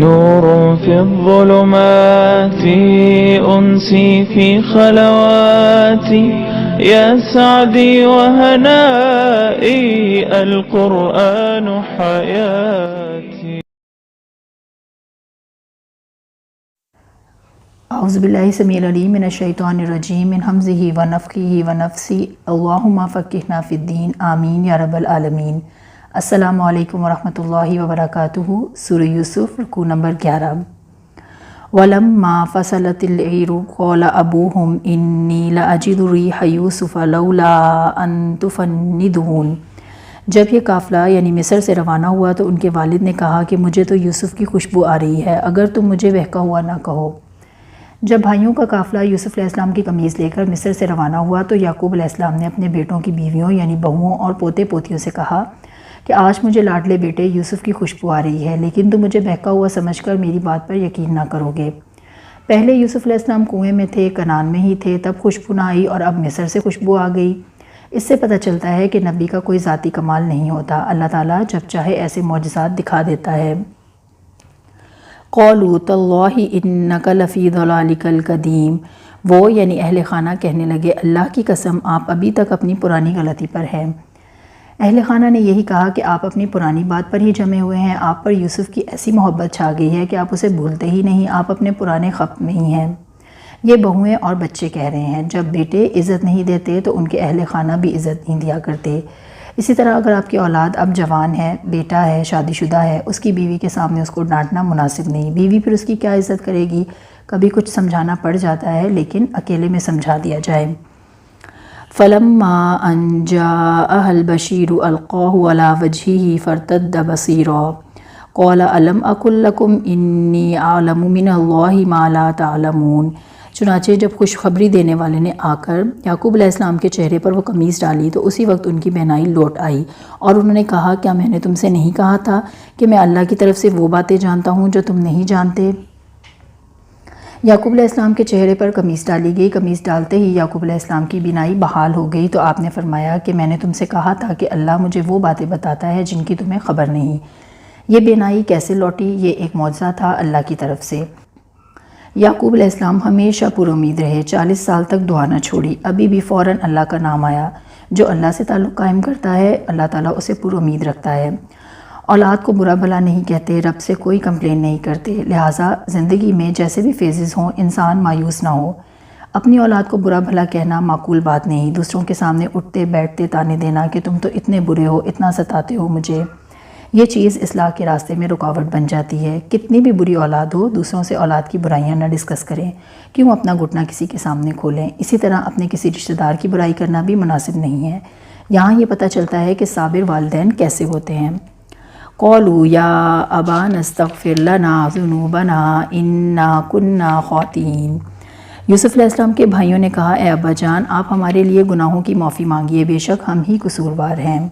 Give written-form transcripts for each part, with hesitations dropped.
نور في الظلمات أنسي في خلواتي يا سعدي وهنائي القرآن حياتي. اعوذ باللہ السمیع العلیم من الشیطان الرجیم من حمزہ ونفخہ ونفثہ اللہم فقہنا فی الدین آمین یا رب العالمین. السلام علیکم ورحمۃ اللہ وبرکاتہ. سورہ یوسف رکوع نمبر 11. وَلَمَّا فَصَلَتِ الْعِیرُ قَالَ أَبُوهُمْ إِنِّي لَأَجِدُ رِیحَ یوسف لولا أَن تُفَنِّدُونِ. جب یہ قافلہ یعنی مصر سے روانہ ہوا تو ان کے والد نے کہا کہ مجھے تو یوسف کی خوشبو آ رہی ہے اگر تم مجھے بہکا ہوا نہ کہو. جب بھائیوں کا قافلہ یوسف علیہ السلام کی قمیض لے کر مصر سے روانہ ہوا تو یعقوب علیہ السلام نے اپنے بیٹوں کی بیویوں یعنی بہوؤں اور پوتے پوتیوں سے کہا کہ آج مجھے لاڈلے بیٹے یوسف کی خوشبو آ رہی ہے لیکن تم مجھے بہکا ہوا سمجھ کر میری بات پر یقین نہ کرو گے. پہلے یوسف علیہ السلام کنویں میں تھے، کنعان میں ہی تھے، تب خوشبو نہ آئی اور اب مصر سے خوشبو آ گئی. اس سے پتہ چلتا ہے کہ نبی کا کوئی ذاتی کمال نہیں ہوتا، اللہ تعالیٰ جب چاہے ایسے معجزات دکھا دیتا ہے. قَالُوا تَاللَّهِ إِنَّكَ لَفِي ضَلَالِكَ الْقَدِيمِ. وہ یعنی اہل خانہ کہنے لگے اللہ کی قسم آپ ابھی تک اپنی پرانی غلطی پر ہیں. اہل خانہ نے یہی کہا کہ آپ اپنی پرانی بات پر ہی جمے ہوئے ہیں، آپ پر یوسف کی ایسی محبت چھا گئی ہے کہ آپ اسے بھولتے ہی نہیں، آپ اپنے پرانے خط میں ہی ہیں. یہ بہویں اور بچے کہہ رہے ہیں جب بیٹے عزت نہیں دیتے تو ان کے اہل خانہ بھی عزت نہیں دیا کرتے. اسی طرح اگر آپ کی اولاد اب جوان ہے، بیٹا ہے، شادی شدہ ہے، اس کی بیوی کے سامنے اس کو ڈانٹنا مناسب نہیں. بیوی پھر اس کی کیا عزت کرے گی؟ کبھی کچھ سمجھانا پڑ جاتا ہے لیکن اکیلے میں سمجھا دیا جائے. فَلَمَّا أَن جَاءَهَا الْبَشِيرُ أَلْقَاهُ عَلَى وَجْهِهِ فَارْتَدَّ بَصِيرًا قَالَ أَلَمْ أَقُل لَّكُمْ إِنِّي أَعْلَمُ مِنَ اللَّهِ مَا لَا تَعْلَمُونَ. چنانچہ جب خوشخبری دینے والے نے آ کر یعقوب علیہ السلام کے چہرے پر وہ قمیض ڈالی تو اسی وقت ان کی بینائی لوٹ آئی اور انہوں نے کہا کیا میں نے تم سے نہیں کہا تھا کہ میں اللہ کی طرف سے وہ باتیں جانتا ہوں جو تم نہیں جانتے. یعقوب علیہ السلام کے چہرے پر قمیض ڈالی گئی. قمیض ڈالتے ہی یعقوب علیہ السلام کی بینائی بحال ہو گئی تو آپ نے فرمایا کہ میں نے تم سے کہا تھا کہ اللہ مجھے وہ باتیں بتاتا ہے جن کی تمہیں خبر نہیں. یہ بینائی کیسے لوٹی؟ یہ ایک معجزہ تھا اللہ کی طرف سے. یعقوب علیہ السلام ہمیشہ پر امید رہے، 40 سال تک دعا نہ چھوڑی. ابھی بھی فوراً اللہ کا نام آیا. جو اللہ سے تعلق قائم کرتا ہے اللہ تعالیٰ اسے پر امید رکھتا ہے. اولاد کو برا بھلا نہیں کہتے، رب سے کوئی کمپلین نہیں کرتے. لہٰذا زندگی میں جیسے بھی فیزز ہوں انسان مایوس نہ ہو. اپنی اولاد کو برا بھلا کہنا معقول بات نہیں. دوسروں کے سامنے اٹھتے بیٹھتے تانے دینا کہ تم تو اتنے برے ہو، اتنا ستاتے ہو مجھے، یہ چیز اصلاح کے راستے میں رکاوٹ بن جاتی ہے. کتنی بھی بری اولاد ہو دوسروں سے اولاد کی برائیاں نہ ڈسکس کریں. کیوں اپنا گھٹنا کسی کے سامنے کھولیں؟ اسی طرح اپنے کسی رشتہ دار کی برائی کرنا بھی مناسب نہیں ہے. یہاں یہ پتہ چلتا ہے کہ صابر والدین کیسے ہوتے ہیں. قَالُوا يَا أَبَانَا اسْتَغْفِرْ لَنَا ذُنُوبَنَا إِنَّا كُنَّا خَاطِئِينَ. یوسف علیہ السلام کے بھائیوں نے کہا اے ابا جان آپ ہمارے لیے گناہوں کی معافی مانگیے، بے شک ہم ہی قصوروار ہیں.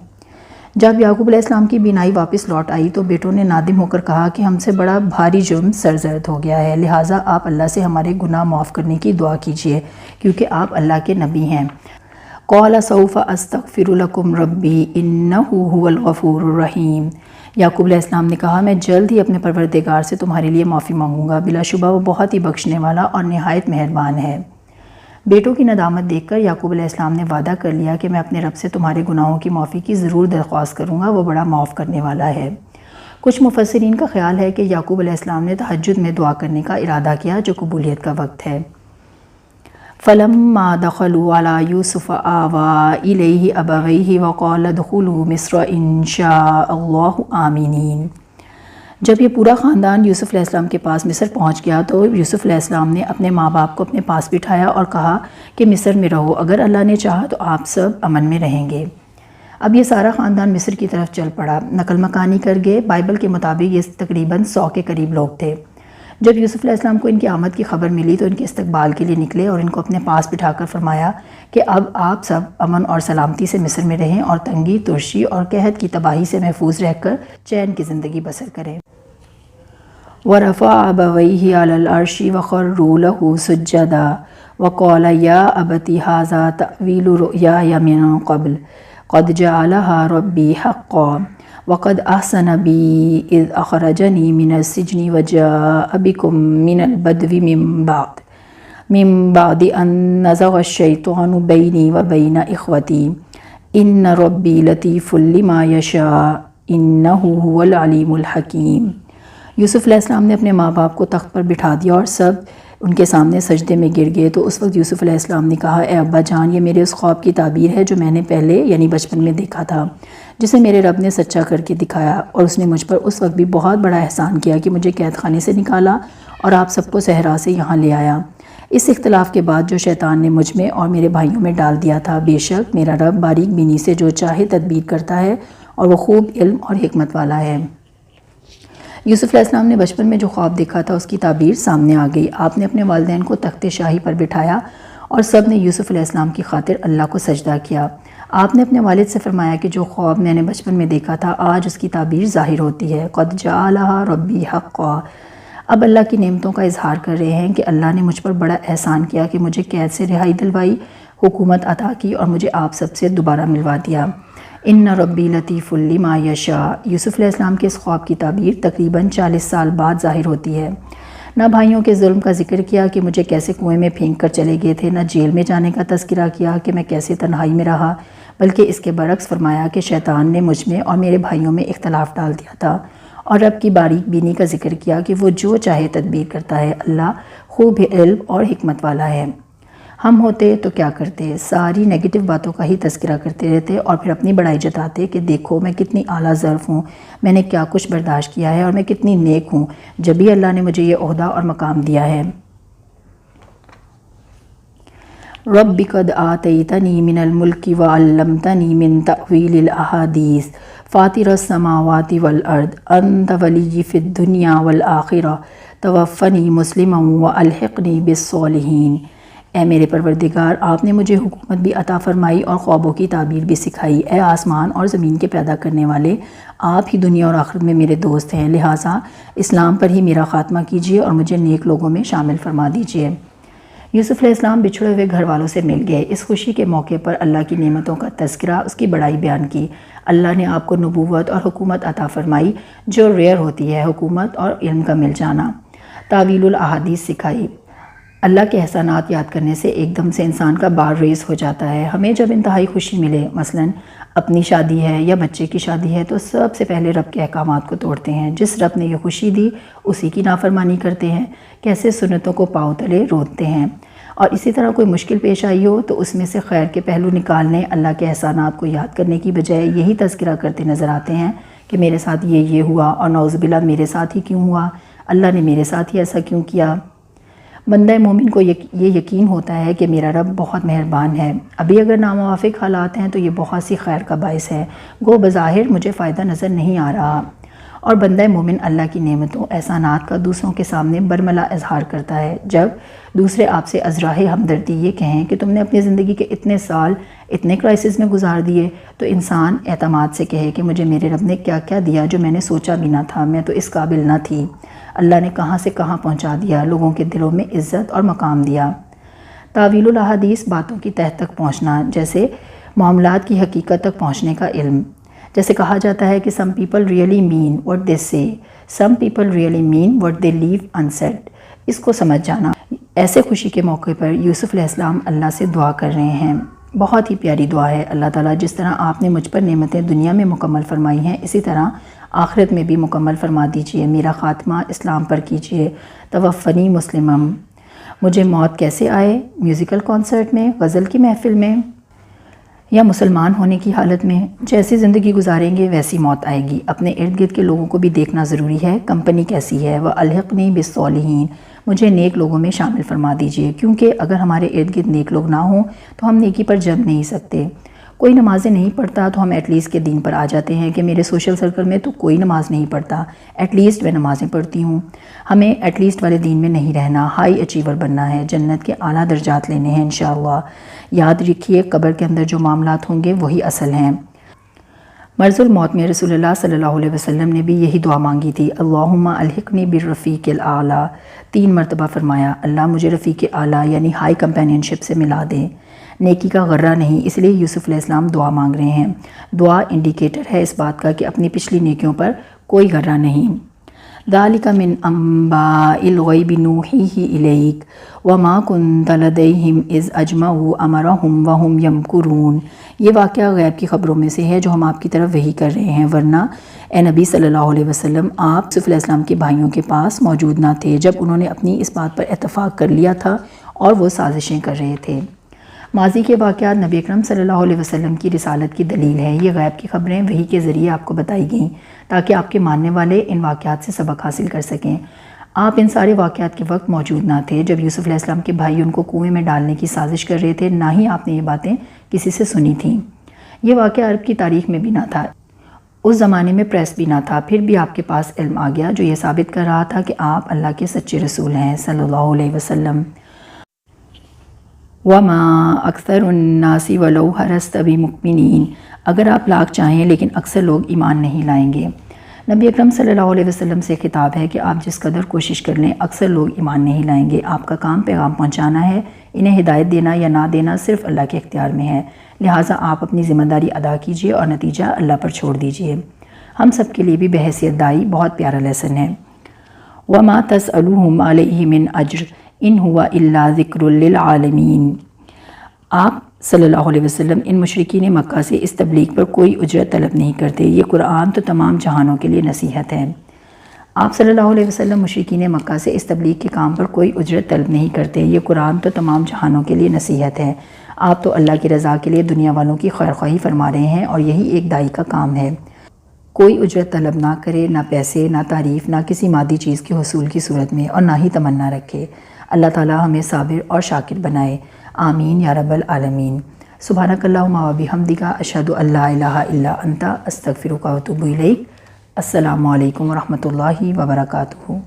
جب یعقوب علیہ السلام کی بینائی واپس لوٹ آئی تو بیٹوں نے نادم ہو کر کہا کہ ہم سے بڑا بھاری جرم سرزد ہو گیا ہے، لہٰذا آپ اللہ سے ہمارے گناہ معاف کرنے کی دعا کیجیے کیونکہ آپ اللہ کے نبی ہیں. قَالَ سَوْفَ أَسْتَغْفِرُ لَكُمْ رَبِّي إِنَّهُ هُوَ الْغَفُورُ الرَّحِيمُ. یعقوب علیہ السلام نے کہا میں جلد ہی اپنے پروردگار سے تمہارے لیے معافی مانگوں گا، بلا شبہ وہ بہت ہی بخشنے والا اور نہایت مہربان ہے. بیٹوں کی ندامت دیکھ کر یعقوب علیہ السلام نے وعدہ کر لیا کہ میں اپنے رب سے تمہارے گناہوں کی معافی کی ضرور درخواست کروں گا، وہ بڑا معاف کرنے والا ہے. کچھ مفسرین کا خیال ہے کہ یعقوب علیہ السلام نے تہجد میں دعا کرنے کا ارادہ کیا جو قبولیت کا وقت ہے. فَلَمَّا دَخَلُوا عَلَى يُوسُفَ آوَى إِلَيْهِ أَبَوَيْهِ وَقَالَ ادْخُلُوا مِصْرَ إِن شَاءَ اللَّهُ آمِنِينَ. جب یہ پورا خاندان یوسف علیہ السلام کے پاس مصر پہنچ گیا تو یوسف علیہ السلام نے اپنے ماں باپ کو اپنے پاس بٹھایا اور کہا کہ مصر میں رہو، اگر اللہ نے چاہا تو آپ سب امن میں رہیں گے. اب یہ سارا خاندان مصر کی طرف چل پڑا. نقل مکانی کر گئے، بائبل کے مطابق یہ تقریباً 100 کے قریب لوگ تھے. جب یوسف علیہ السلام کو ان کی آمد کی خبر ملی تو ان کے استقبال کے لیے نکلے اور ان کو اپنے پاس بٹھا کر فرمایا کہ اب آپ سب امن اور سلامتی سے مصر میں رہیں اور تنگی، ترشی اور قحط کی تباہی سے محفوظ رہ کر چین کی زندگی بسر کریں. وَرَفَعَ أَبَوَيْهِ عَلَى الْعَرْشِ وَخَرُّوا لَهُ سُجَّدًا وَقَالَ يَا أَبَتِ هَٰذَا تَأْوِيلُ رُؤْيَايَ مِن قَبْلُ قَدْ جَعَلَهَا رَبِّي حَقًّا وقد احسن بی اذ اخرجنی من السجن وجاء بکم من البدو من بعد ان نزغ الشیطان بینی و بین اخوتی ان ربی لطیف لما یشاء انہ هو العلیم الحکیم۔ یوسف علیہ السلام نے اپنے ماں باپ کو تخت پر بٹھا دیا اور سب ان کے سامنے سجدے میں گر گئے، تو اس وقت یوسف علیہ السلام نے کہا، اے ابا جان، یہ میرے اس خواب کی تعبیر ہے جو میں نے پہلے یعنی بچپن میں دیکھا تھا، جسے میرے رب نے سچا کر کے دکھایا، اور اس نے مجھ پر اس وقت بھی بہت بڑا احسان کیا کہ مجھے قید خانے سے نکالا اور آپ سب کو صحرا سے یہاں لے آیا۔ اس اختلاف کے بعد جو شیطان نے مجھ میں اور میرے بھائیوں میں ڈال دیا تھا، بے شک میرا رب باریک بینی سے جو چاہے تدبیر کرتا ہے اور وہ خوب علم اور حکمت والا ہے۔ یوسف علیہ السلام نے بچپن میں جو خواب دیکھا تھا اس کی تعبیر سامنے آ گئی۔ آپ نے اپنے والدین کو تخت شاہی پر بٹھایا اور سب نے یوسف علیہ السلام کی خاطر اللہ کو سجدہ کیا۔ آپ نے اپنے والد سے فرمایا کہ جو خواب میں نے بچپن میں دیکھا تھا آج اس کی تعبیر ظاہر ہوتی ہے۔ قد جعلھا ربی حقا۔ اب اللہ کی نعمتوں کا اظہار کر رہے ہیں کہ اللہ نے مجھ پر بڑا احسان کیا کہ مجھے قید سے رہائی دلوائی، حکومت عطا کی اور مجھے آپ سب سے دوبارہ ملوا دیا۔ ان ربی لطیف لما یشاء۔ یوسف علیہ السلام کے اس خواب کی تعبیر تقریباً 40 سال بعد ظاہر ہوتی ہے۔ نہ بھائیوں کے ظلم کا ذکر کیا کہ مجھے کیسے کنویں میں پھینک کر چلے گئے تھے، نہ جیل میں جانے کا تذکرہ کیا کہ میں کیسے تنہائی میں رہا، بلکہ اس کے برعکس فرمایا کہ شیطان نے مجھ میں اور میرے بھائیوں میں اختلاف ڈال دیا تھا، اور رب کی باریک بینی کا ذکر کیا کہ وہ جو چاہے تدبیر کرتا ہے، اللہ خوب علم اور حکمت والا ہے۔ ہم ہوتے تو کیا کرتے؟ ساری نیگیٹو باتوں کا ہی تذکرہ کرتے رہتے اور پھر اپنی بڑائی جتاتے کہ دیکھو میں کتنی اعلیٰ ظرف ہوں، میں نے کیا کچھ برداشت کیا ہے اور میں کتنی نیک ہوں، جب بھی اللہ نے مجھے یہ عہدہ اور مقام دیا ہے۔ رب قد آتیتنی من الملک وعلمتنی من تأویل الاحادیث فاطر السماوات والارض انت ولی فی الدنیا والآخرہ توفنی مسلما والحقنی بالصالحین۔ اے میرے پروردگار، آپ نے مجھے حکومت بھی عطا فرمائی اور خوابوں کی تعبیر بھی سکھائی۔ اے آسمان اور زمین کے پیدا کرنے والے، آپ ہی دنیا اور آخرت میں میرے دوست ہیں، لہٰذا اسلام پر ہی میرا خاتمہ کیجیے اور مجھے نیک لوگوں میں شامل فرما دیجیے۔ یوسف علیہ السلام بچھڑے ہوئے گھر والوں سے مل گئے۔ اس خوشی کے موقع پر اللہ کی نعمتوں کا تذکرہ، اس کی بڑائی بیان کی۔ اللہ نے آپ کو نبوت اور حکومت عطا فرمائی جو ریئر ہوتی ہے، حکومت اور علم کا مل جانا۔ تعویل الاحادیث سکھائی۔ اللہ کے احسانات یاد کرنے سے ایک دم سے انسان کا بار ریز ہو جاتا ہے۔ ہمیں جب انتہائی خوشی ملے، مثلاً اپنی شادی ہے یا بچے کی شادی ہے، تو سب سے پہلے رب کے احکامات کو توڑتے ہیں۔ جس رب نے یہ خوشی دی اسی کی نافرمانی کرتے ہیں، کیسے سنتوں کو پاؤں تلے روتے ہیں۔ اور اسی طرح کوئی مشکل پیش آئی ہو تو اس میں سے خیر کے پہلو نکالنے، اللہ کے احسانات کو یاد کرنے کی بجائے یہی تذکرہ کرتے نظر آتے ہیں کہ میرے ساتھ یہ ہوا اور نعوذ باللہ میرے ساتھ ہی کیوں ہوا، اللہ نے میرے ساتھ ہی ایسا کیوں کیا۔ بندہ مومن کو یہ یقین ہوتا ہے کہ میرا رب بہت مہربان ہے، ابھی اگر ناموافق حالات ہیں تو یہ بہت سی خیر کا باعث ہے، گو بظاہر مجھے فائدہ نظر نہیں آ رہا۔ اور بندہ مومن اللہ کی نعمتوں احسانات کا دوسروں کے سامنے برملا اظہار کرتا ہے۔ جب دوسرے آپ سے ازراہ ہمدردی یہ کہیں کہ تم نے اپنی زندگی کے اتنے سال اتنے کرائسس میں گزار دیے، تو انسان اعتماد سے کہے کہ مجھے میرے رب نے کیا کیا دیا جو میں نے سوچا بھی نہ تھا، میں تو اس قابل نہ تھی، اللہ نے کہاں سے کہاں پہنچا دیا، لوگوں کے دلوں میں عزت اور مقام دیا۔ تعویل الاحادیث باتوں کی تہہ تک پہنچنا، جیسے معاملات کی حقیقت تک پہنچنے کا علم۔ جیسے کہا جاتا ہے کہ some people really mean what they say, some people really mean what they leave unsaid۔ اس کو سمجھ جانا۔ ایسے خوشی کے موقع پر یوسف علیہ السلام اللہ سے دعا کر رہے ہیں۔ بہت ہی پیاری دعا ہے۔ اللہ تعالیٰ جس طرح آپ نے مجھ پر نعمتیں دنیا میں مکمل فرمائی ہیں، اسی طرح آخرت میں بھی مکمل فرما دیجئے، میرا خاتمہ اسلام پر کیجئے۔ توفنی مسلمم۔ مجھے موت کیسے آئے؟ میوزیکل کانسرٹ میں، غزل کی محفل میں، یا مسلمان ہونے کی حالت میں؟ جیسی زندگی گزاریں گے ویسی موت آئے گی۔ اپنے ارد گرد کے لوگوں کو بھی دیکھنا ضروری ہے، کمپنی کیسی ہے۔ وَأَلْحِقْنِي بِالصَّالِحِينَ۔ مجھے نیک لوگوں میں شامل فرما دیجئے، کیونکہ اگر ہمارے ارد گرد نیک لوگ نہ ہوں تو ہم نیکی پر جم نہیں سکتے۔ کوئی نمازیں نہیں پڑھتا تو ہم ایٹ لیسٹ کے دین پر آ جاتے ہیں کہ میرے سوشل سرکل میں تو کوئی نماز نہیں پڑھتا، ایٹ لیسٹ میں نمازیں پڑھتی ہوں۔ ہمیں ایٹ لیسٹ والے دین میں نہیں رہنا، ہائی اچیور بننا ہے، جنت کے اعلیٰ درجات لینے ہیں انشاءاللہ۔ یاد رکھیے قبر کے اندر جو معاملات ہوں گے وہی اصل ہیں۔ مرض الموت میں رسول اللہ صلی اللہ علیہ وسلم نے بھی یہی دعا مانگی تھی، اللہم الحقنی بالرفیق الاعلیٰ۔ 3 مرتبہ فرمایا، اللہ مجھے رفیق اعلیٰ یعنی ہائی کمپینین شپ سے ملا دے۔ نیکی کا غرہ نہیں، اس لیے یوسف علیہ السلام دعا مانگ رہے ہیں۔ دعا انڈیکیٹر ہے اس بات کا کہ اپنی پچھلی نیکیوں پر کوئی غرہ نہیں۔ ذَلِكَ مِنْ أَنْبَاءِ الْغَيْبِ نُوحِيهِ إِلَيْكَ وَمَا كُنْتَ لَدَيْهِمْ إِذْ أَجْمَعُوا أَمْرَهُمْ وَهُمْ يَمْكُرُونَ۔ یہ واقعہ غیب کی خبروں میں سے ہے جو ہم آپ کی طرف وحی کر رہے ہیں، ورنہ اے نبی صلی اللہ علیہ وسلم آپ یوسف علیہ السلام کے بھائیوں کے پاس موجود نہ تھے جب انہوں نے اپنی اس بات پر اتفاق کر لیا تھا اور وہ سازشیں کر رہے تھے۔ ماضی کے واقعات نبی اکرم صلی اللہ علیہ وسلم کی رسالت کی دلیل ہے۔ یہ غیب کی خبریں وحی کے ذریعے آپ کو بتائی گئیں تاکہ آپ کے ماننے والے ان واقعات سے سبق حاصل کر سکیں۔ آپ ان سارے واقعات کے وقت موجود نہ تھے جب یوسف علیہ السلام کے بھائی ان کو کنویں میں ڈالنے کی سازش کر رہے تھے، نہ ہی آپ نے یہ باتیں کسی سے سنی تھیں۔ یہ واقعہ عرب کی تاریخ میں بھی نہ تھا، اس زمانے میں پریس بھی نہ تھا، پھر بھی آپ کے پاس علم آ گیا جو یہ ثابت کر رہا تھا کہ آپ اللہ کے سچے رسول ہیں صلی اللہ علیہ وسلم۔ وَمَا أَكْثَرُ النَّاسِ وَلَوْ حَرَصْتَ بِمُؤْمِنِينَ، اگر آپ لاکھ چاہیں لیکن اکثر لوگ ایمان نہیں لائیں گے۔ نبی اکرم صلی اللہ علیہ وسلم سے خطاب ہے کہ آپ جس قدر کوشش کر لیں اکثر لوگ ایمان نہیں لائیں گے۔ آپ کا کام پیغام پہنچانا ہے، انہیں ہدایت دینا یا نہ دینا صرف اللہ کے اختیار میں ہے، لہٰذا آپ اپنی ذمہ داری ادا کیجیے اور نتیجہ اللہ پر چھوڑ دیجیے۔ ہم سب کے لیے بھی بحیثیت دائی بہت پیارا لیسن ہے۔ وَمَا تَسْأَلُوهُمْ عَلَيْهِ مِنْ أَجْرٍ إِنْ هُوَ إِلَّا ذِكْرٌ لِلْعَالَمِينَ۔ آپ صلی اللہ علیہ وسلم ان مشرکین مکہ سے اس تبلیغ پر کوئی اجرت طلب نہیں کرتے، یہ قرآن تو تمام جہانوں کے لیے نصیحت ہے۔ آپ صلی اللہ علیہ وسلم مشرکین مکہ سے اس تبلیغ کے کام پر کوئی اجرت طلب نہیں کرتے، یہ قرآن تو تمام جہانوں کے لیے نصیحت ہے۔ آپ تو اللہ کی رضا کے لیے دنیا والوں کی خیرخواہی فرما رہے ہیں اور یہی ایک داعی کا کام ہے۔ کوئی اجرت طلب نہ کرے، نہ پیسے، نہ تعریف، نہ کسی مادی چیز کے حصول کی صورت میں، اور نہ ہی تمنا رکھے۔ اللہ تعالی ہمیں صابر اور شاکر بنائے، آمین یا رب العالمین۔ سبحانک اللہم و بحمدک، اشہد ان لا الہ الا انت، استغفرک و اتوب الیک۔ السلام علیکم ورحمۃ اللہ وبرکاتہ۔